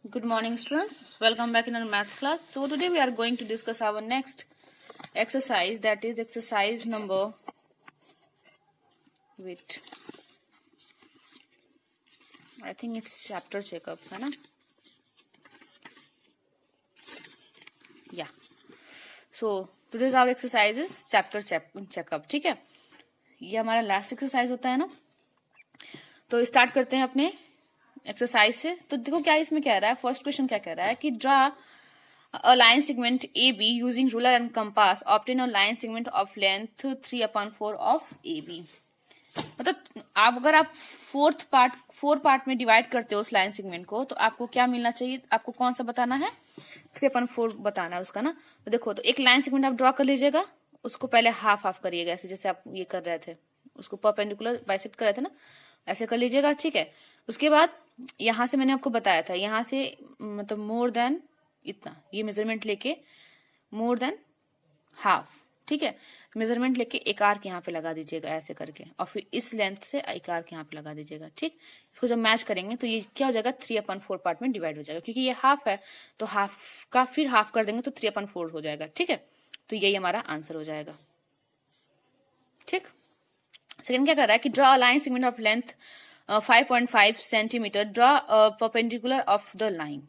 Good morning, students. Welcome back in our maths class. So today we are going to discuss our next exercise, that is exercise number, wait, I think it's chapter checkup, है ना? Yeah. So today's our exercise is chapter checkup. ठीक है? ये हमारा last exercise होता है ना? तो स्टार्ट करते हैं अपने एक्सरसाइज से। तो देखो क्या इसमें कह रहा है, फर्स्ट क्वेश्चन क्या कह रहा है कि draw a line segment AB using ruler and compass, obtain a line segment of length 3/4 of AB। मतलब अगर आप फोर पार्ट में डिवाइड करते हो उस लाइन सेगमेंट को, तो आपको क्या मिलना चाहिए, आपको कौन सा बताना है, 3/4 बताना है उसका ना। तो देखो, तो एक लाइन सेगमेंट आप ड्रॉ कर लीजिएगा, उसको पहले हाफ हाफ करिएगा, ऐसे जैसे आप ये कर रहे थे, उसको परपेंडिकुलर बाइसेक्ट कर रहे थे ना, ऐसे कर लीजिएगा। ठीक है, उसके बाद यहां से मैंने आपको बताया था, यहां से मतलब मोर देन इतना, ये मेजरमेंट लेके मोर देन हाफ, ठीक है, मेजरमेंट लेके एक आर्क यहाँ पे लगा दीजिएगा ऐसे करके, और फिर इस लेंथ से एक आर्क यहाँ पे लगा दीजिएगा। ठीक, इसको जब मैच करेंगे तो ये क्या हो जाएगा, 3/4 पार्ट में डिवाइड हो जाएगा, क्योंकि ये हाफ है तो हाफ का फिर हाफ कर देंगे तो 3/4 हो जाएगा। ठीक है, तो यही हमारा आंसर हो जाएगा। ठीक, सेकंड क्या कर रहा है कि draw a line segment of length 5.5 centimetre, draw a perpendicular of the line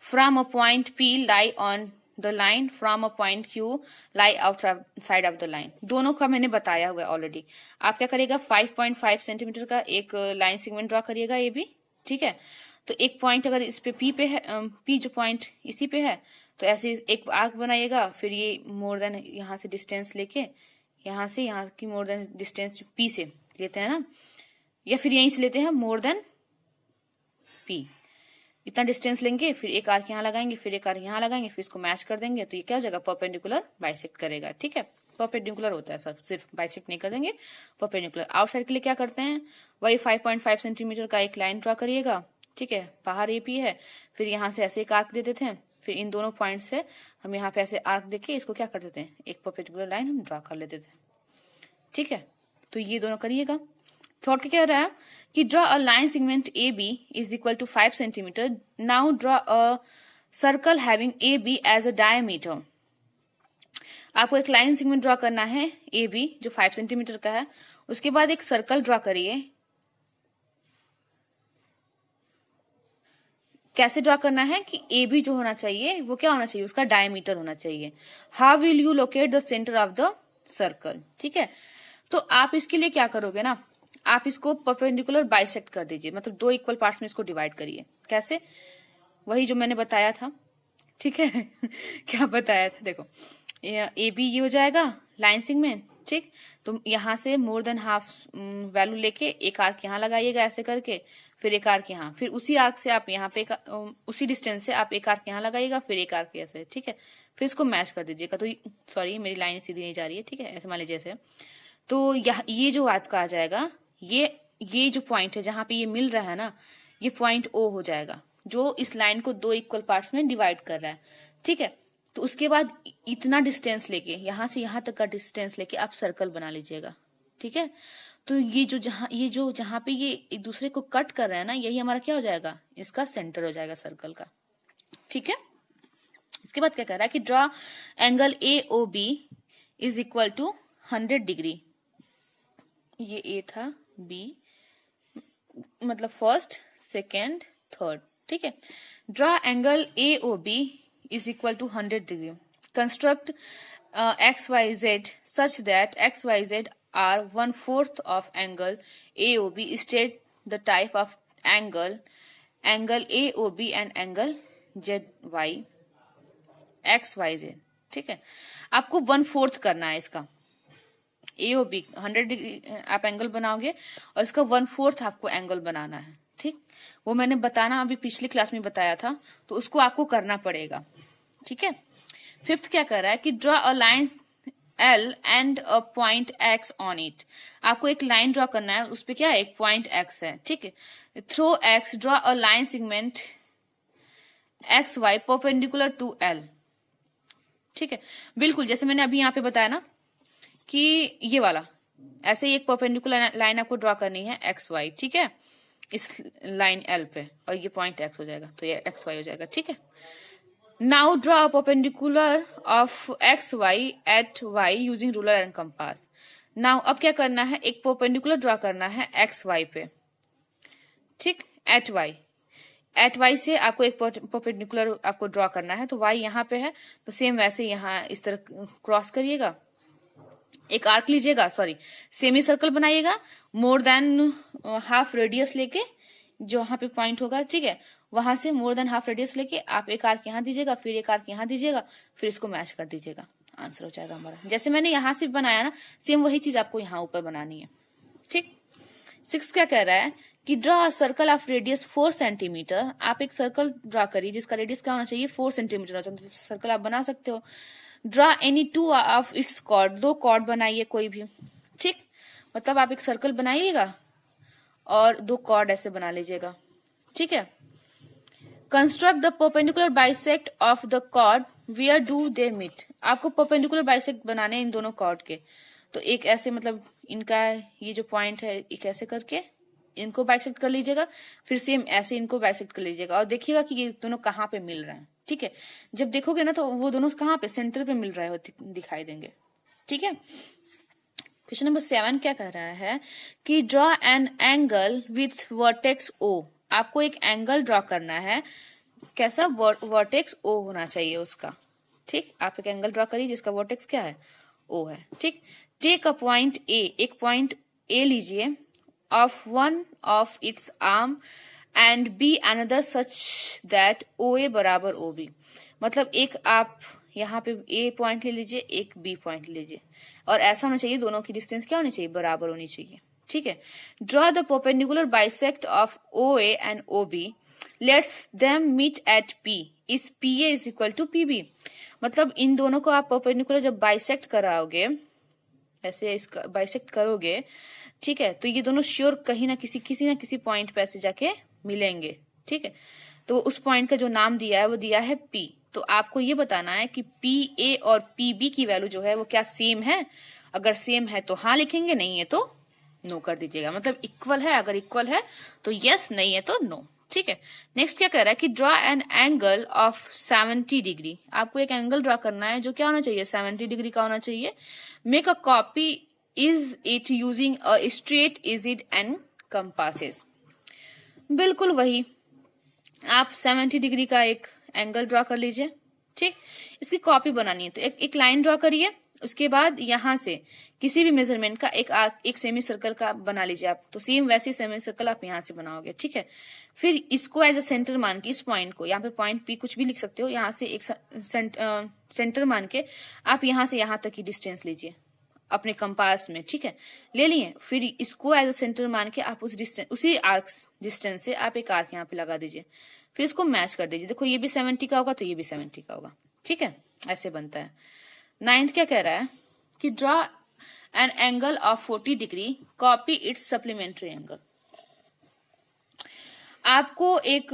from a point P lie on the line from a point Q lie outside of the line। दोनों का मैंने बताया हुआ है ऑलरेडी। आप क्या करिएगा, 5.5 centimetre का एक लाइन सेगमेंट ड्रॉ करिएगा ये भी। ठीक है, तो एक पॉइंट अगर इस पे P पे है, P जो पॉइंट इसी पे है, तो ऐसे एक आर्क बनाइएगा, फिर ये मोर देन यहाँ से डिस्टेंस लेके, यहाँ से यहाँ की मोर देन डिस्टेंस P से लेते हैं ना, या फिर यहीं से लेते हैं मोर देन P, इतना डिस्टेंस लेंगे, फिर एक आर्क यहाँ लगाएंगे, फिर एक आर्क यहाँ लगाएंगे, फिर इसको मैच कर देंगे, तो ये क्या हो जाएगा, परपेंडिकुलर बाइसेक्ट करेगा। ठीक है, परपेंडिकुलर होता है सर, सिर्फ बाइसेक्ट नहीं कर देंगे, परपेंडिकुलर। आउटसाइड के लिए क्या करते हैं, वही 5.5 सेंटीमीटर का एक लाइन ड्रॉ करिएगा। ठीक है, बाहर एपी है, फिर यहाँ से ऐसे एक आर्क दे देते हैं, फिर इन दोनों पॉइंट से हम यहाँ पे ऐसे आर्क देके इसको क्या कर देते हैं, एक परपेंडिकुलर लाइन हम ड्रॉ कर लेते थे। ठीक है, तो ये दोनों करिएगा। थर्ड क्या कह रहा है कि draw a line segment A B is equal to 5 centimetre, now draw a circle having A B as a diameter. आपको एक लाइन सेगमेंट ड्रॉ करना है ए बी जो 5 सेंटीमीटर का है, उसके बाद एक सर्कल ड्रॉ करिए। कैसे ड्रॉ करना है कि ए बी जो होना चाहिए वो क्या होना चाहिए, उसका डायमीटर होना चाहिए। How will you locate the centre of the circle. ठीक है, तो आप इसके लिए क्या करोगे ना, आप इसको परपेंडिकुलर बाइसेक्ट कर दीजिए, मतलब दो इक्वल पार्ट्स में इसको डिवाइड करिए। कैसे, वही जो मैंने बताया था। ठीक है क्या बताया था, देखो ए बी ये हो जाएगा लाइन सेगमेंट। ठीक, तो यहाँ से मोर देन हाफ वैल्यू लेके एक आर्क यहाँ लगाइएगा ऐसे करके, फिर एक आर्क यहाँ, फिर उसी आर्क से आप यहाँ पे उसी डिस्टेंस से आप एक आर्क यहाँ लगाइएगा, फिर एक आर्क ऐसे। ठीक है, फिर इसको मैच कर दीजिएगा। तो सॉरी मेरी लाइन सीधी नहीं जा रही है। ठीक है, ऐसे मान लीजिए ऐसे, तो ये जो आपका आ जाएगा, ये जो पॉइंट है जहां पे ये मिल रहा है ना, ये पॉइंट ओ हो जाएगा, जो इस लाइन को दो इक्वल पार्ट्स में डिवाइड कर रहा है। ठीक है, तो उसके बाद इतना डिस्टेंस लेके, यहां से यहां तक का डिस्टेंस लेके आप सर्कल बना लीजिएगा। ठीक है, तो ये जो जहां पे ये एक दूसरे को कट कर रहा है ना, यही हमारा क्या हो जाएगा, इसका सेंटर हो जाएगा सर्कल का। ठीक है, इसके बाद क्या कह रहा है कि draw angle A O B is equal to 100 degree. ये ए था, बी मतलब फर्स्ट, सेकेंड, थर्ड। ठीक है, draw angle A O B is equal to 100 degree, construct X Y Z such that X Y Z are 1/4 of angle A O B, state the type of angle A O B and angle Z Y X Y Z. ठीक है, आपको 1/4 करना है इसका, A O B 100 degree आप angle बनाओगे और इसका 1/4 आपको एंगल बनाना है। ठीक, वो मैंने बताना अभी पिछली क्लास में बताया था, तो उसको आपको करना पड़ेगा। ठीक है, फिफ्थ क्या कर रहा है कि draw a line L and a point x on it. आपको एक लाइन ड्रॉ करना है, उस पर क्या है, एक पॉइंट एक्स है। ठीक है, through X draw a line segment X Y perpendicular to L. ठीक है, बिल्कुल जैसे मैंने अभी यहाँ पे बताया ना कि ये वाला ऐसे ही एक परपेंडिकुलर लाइन आपको ड्रॉ करनी है एक्स वाई। ठीक है, इस लाइन एल पे, और ये पॉइंट एक्स हो जाएगा, तो ये एक्स वाई हो जाएगा, ठीक है। Now draw a perpendicular of X Y at Y using ruler and compass. Now अब क्या करना है, एक परपेंडिकुलर ड्रॉ करना है एक्स वाई पे, ठीक, एट वाई से आपको एक परपेंडिकुलर आपको ड्रॉ करना है, तो वाई यहाँ पे है, तो सेम वैसे यहाँ इस तरह क्रॉस करिएगा, एक आर्क लीजिएगा, सॉरी सेमी सर्कल बनाइएगा, मोर देन हाफ रेडियस लेके, जो यहाँ पे पॉइंट होगा, ठीक है, वहां से मोर देन हाफ रेडियस लेके आप एक आर्क यहाँ दीजिएगा, फिर एक आर्क यहाँ दीजिएगा, फिर इसको मैच कर दीजिएगा, आंसर हो जाएगा हमारा। जैसे मैंने यहाँ से बनाया ना, सेम वही चीज आपको यहाँ ऊपर बनानी है, ठीक। 6 क्या कह रहा है कि draw a circle of radius 4 centimetre. आप एक सर्कल ड्रॉ करिए जिसका रेडियस क्या होना चाहिए, 4 सेंटीमीटर होना चाहिए। सर्कल आप बना सकते हो। Draw any 2 of its chord, 2 chord बनाइए कोई भी, ठीक। मतलब आप एक सर्कल बनाइएगा और 2 कॉर्ड ऐसे बना लीजिएगा, ठीक है। Construct the perpendicular bisect of the chord, where do they meet. आपको परपेंडिकुलर बाइसेक्ट बनाने इन दोनों कॉर्ड के, तो एक ऐसे मतलब इनका ये जो पॉइंट है एक ऐसे करके इनको बाइसेक्ट कर लीजिएगा, फिर सेम ऐसे इनको बाइसेक्ट कर लीजिएगा, और देखिएगा कि ये दोनों कहाँ पे मिल रहे हैं, ठीक है। जब देखोगे ना तो वो दोनों कहाँ पे, सेंटर पे मिल रहे हो दिखाई देंगे, ठीक है। क्वेश्चन नंबर 7 क्या कह रहा है कि draw an angle with vertex O. आपको एक एंगल ड्रॉ करना है, कैसा, वर्टेक्स ओ होना चाहिए उसका, ठीक। आप एक एंगल ड्रॉ करिए जिसका वर्टेक्स क्या है, ओ है, ठीक। टेक अ पॉइंट ए, एक पॉइंट ए लीजिए, of one of its arm and B another such that O A बराबर ओ बी। मतलब एक आप यहाँ पे ए पॉइंट ले लीजिए, एक बी पॉइंट ले लीजिए, और ऐसा होना चाहिए दोनों की डिस्टेंस क्या होनी चाहिए, बराबर होनी चाहिए, ठीक है। Draw the perpendicular bisect of O A and O B, let's them meet at P, is P A is equal to P B. मतलब इन दोनों को आप परपेंडिकुलर जब बाइसेक्ट कराओगे, ऐसे इसका बाइसेक्ट करोगे, ठीक है, तो ये दोनों श्योर कहीं ना किसी पॉइंट पे ऐसे जाके मिलेंगे, ठीक है। तो उस पॉइंट का जो नाम दिया है वो दिया है पी। तो आपको ये बताना है कि पी ए और पी बी की वैल्यू जो है वो क्या सेम है। अगर सेम है तो हाँ लिखेंगे, नहीं है तो नो कर दीजिएगा। मतलब इक्वल है, अगर इक्वल है तो यस, नहीं है तो नो, ठीक है। नेक्स्ट क्या कह रहा है कि draw an angle of 70 degree. आपको एक एंगल ड्रॉ करना है जो क्या होना चाहिए, 70 डिग्री का होना चाहिए। Make a copy is it using a straight is it and compasses. बिल्कुल वही, आप 70 डिग्री का एक एंगल ड्रॉ कर लीजिए, ठीक। इसकी कॉपी बनानी है तो एक लाइन ड्रॉ करिए, उसके बाद यहां से किसी भी मेजरमेंट का एक सेमी सर्कल का बना लीजिए आप। तो सेम वैसे सेमी सर्कल आप यहां से बनाओगे, ठीक है। फिर इसको एज अ सेंटर मान के, इस पॉइंट को, यहाँ पे पॉइंट पी कुछ भी लिख सकते हो, यहाँ से एक सेंटर मान के आप यहां से यहां तक की डिस्टेंस लीजिए अपने कंपास में, ठीक है, ले लिए। फिर इसको एज अ सेंटर मान के आप उसी आर्क डिस्टेंस से आप एक आर्क यहाँ पे लगा दीजिए, फिर इसको मैच कर दीजिए। देखो ये भी 70 का होगा तो ये भी 70 का होगा, ठीक है, ऐसे बनता है। 9th क्या कह रहा है कि draw an angle of 40 degree, copy it's supplementary angle. आपको एक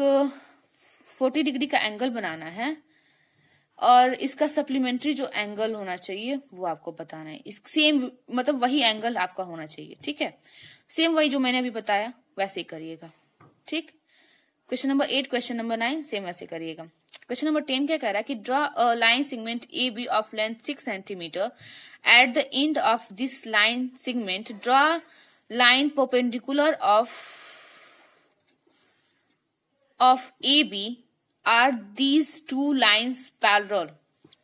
40 डिग्री का एंगल बनाना है और इसका सप्लीमेंट्री जो एंगल होना चाहिए वो आपको बताना है। इस सेम मतलब वही एंगल आपका होना चाहिए, ठीक है। सेम वही जो मैंने अभी बताया वैसे ही करिएगा, ठीक। Question number 8, question number 9 same वैसे करिएगा। क्वेश्चन नंबर 10 क्या कह रहा है कि draw a line segment A B of length 6 centimetre. At the end of this line segment draw line perpendicular of A B are these 2 lines parallel.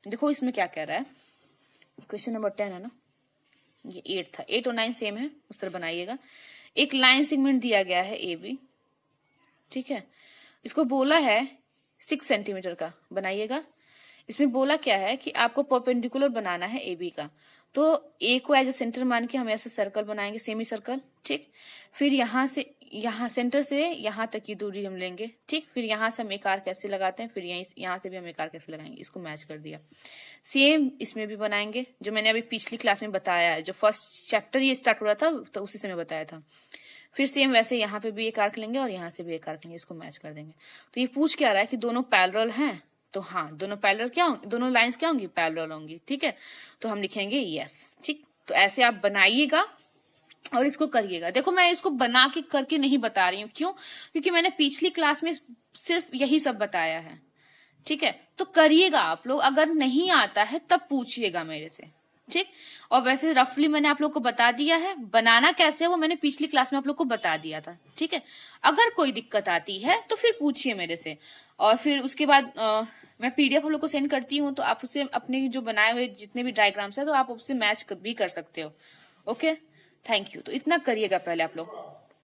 देखो इसमें क्या कह रहा है, क्वेश्चन नंबर 10 है ना, ये 8 था, 8 और 9 सेम है, उस तरह बनाइएगा। एक लाइन सेगमेंट दिया गया है ए बी, ठीक है, इसको बोला है 6 सेंटीमीटर का बनाइएगा। इसमें बोला क्या है कि आपको परपेंडिकुलर बनाना है ए बी का, तो ए को एज ए सेंटर मान के हम ऐसे सर्कल बनाएंगे, सेमी सर्कल, ठीक। फिर यहाँ सेंटर से यहाँ तक की दूरी हम लेंगे, ठीक। फिर यहाँ से हम एक आर्क कैसे लगाते हैं, फिर यहाँ से भी हम एक आर्क कैसे लगाएंगे, इसको मैच कर दिया। सेम इसमें भी बनाएंगे जो मैंने अभी पिछली क्लास में बताया है, जो फर्स्ट चैप्टर ये स्टार्ट हो रहा था तो उसी से मैं बताया था। फिर सेम वैसे यहाँ पे भी एक आर्क लेंगे और यहाँ से भी एक आर्क लेंगे, इसको मैच कर देंगे। तो ये पूछ क्या रहा है कि दोनों पैरेलल हैं, तो हाँ दोनों पैरेलल क्या होंगे, दोनों लाइंस क्या होंगी, पैरेलल होंगी, ठीक है। तो हम लिखेंगे यस, ठीक। तो ऐसे आप बनाइएगा और इसको करिएगा। देखो मैं इसको बना के करके नहीं बता रही हूँ, क्यों? क्योंकि मैंने पिछली क्लास में सिर्फ यही सब बताया है, ठीक है? तो करिएगा आप लोग, अगर नहीं आता है तब पूछिएगा मेरे से, ठीक? और वैसे रफली मैंने आप लोग को बता दिया है, बनाना कैसे है वो मैंने पिछली क्लास में आप लोग को बता दिया था, ठीक है? अगर कोई दिक्कत आती है तो फिर पूछिए मेरे से, और फिर उसके बाद मैं पीडीएफ आप लोग को सेंड करती हूँ, तो आप उससे अपने जो बनाए हुए जितने भी डायग्राम्स है तो आप उससे मैच भी कर सकते हो। Okay, thank you. तो इतना करिएगा पहले आप लोग।